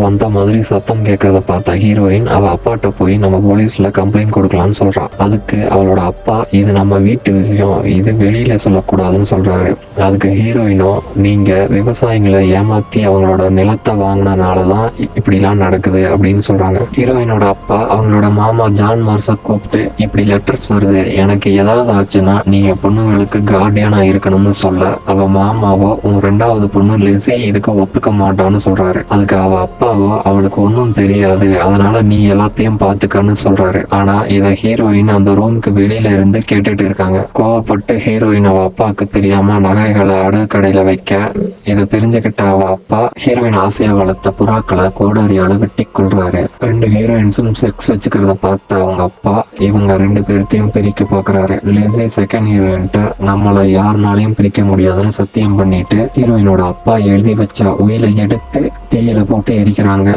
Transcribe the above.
வந்த மாதிரி சத்தம் கேட்கறத பார்த்த ஹீரோயின் அவ அப்பாட்ட போய் நம்ம போலீஸ்ல கம்ப்ளைண்ட் கொடுக்கலான்னு சொல்றான். அதுக்கு அவளோட அப்பா இது நம்ம வீட்டு விஷயம், இது வெளியில சொல்லக்கூடாதுன்னு சொல்றாரு. அதுக்கு ஹீரோயினோ நீங்க விவசாயிகளை ஏமாத்தி அவங்களோட நிலத்தை வாங்கினதுனாலதான் இப்படிலாம் நடக்குது அப்படின்னு சொல்றாங்க. ஹீரோயினோட அப்பா அவங்களோட மாமா ஜான் மார்ஸை கூப்பிட்டு இப்படி லெட்டர்ஸ் வருது, எனக்கு ஏதாவது ஆச்சுன்னா நீங்க பொண்ணுங்களுக்கு கார்டியனா இருக்கணும்னு சொல்ல அவ மாமாவோ உன் 2வது பொண்ணு லிஸி இதுக்கு ஒத்துக்க மாட்டான்னு சொல்றாரு. அதுக்கு அவ அப்பாவோ அவளுக்கு ஒன்றும் தெரியாது, அதனால நீ எல்லாத்தையும் பாத்துக்கன்னு சொல்றாரு. ஆனா இத ஹீரோயின் அந்த ரூமுக்கு வெளியில இருந்து கேட்டுட்டு இருக்காங்க. கோவப்பட்டு ஹீரோயின் அவ அப்பாவுக்கு தெரியாம நகைகளை அடுக்கடையில வைக்க இதை தெரிஞ்சுக்கிட்ட அவ அப்பா ஹீரோயின் ஆசையா வளர்த்த புறாக்களை கோடாரியால வெட்டி கொள்றாரு. 2 ஹீரோயின்ஸும் செக்ஸ் வச்சுக்கிறத பார்த்த அவங்க அப்பா இவங்க 2 பேர்த்தையும் பிரிக்க பாக்குறாரு. லிஸி செகண்ட் ஹீரோயின்ட்ட நம்மளை யாருனாலையும் பிரிக்க முடியாதுன்னு சத்தியம் பண்ணிட்டு ஹீரோயினோட அப்பா எழுதி வச்ச உயிலை எடுத்து தீயில போட்டு எரிக்கிறாங்க.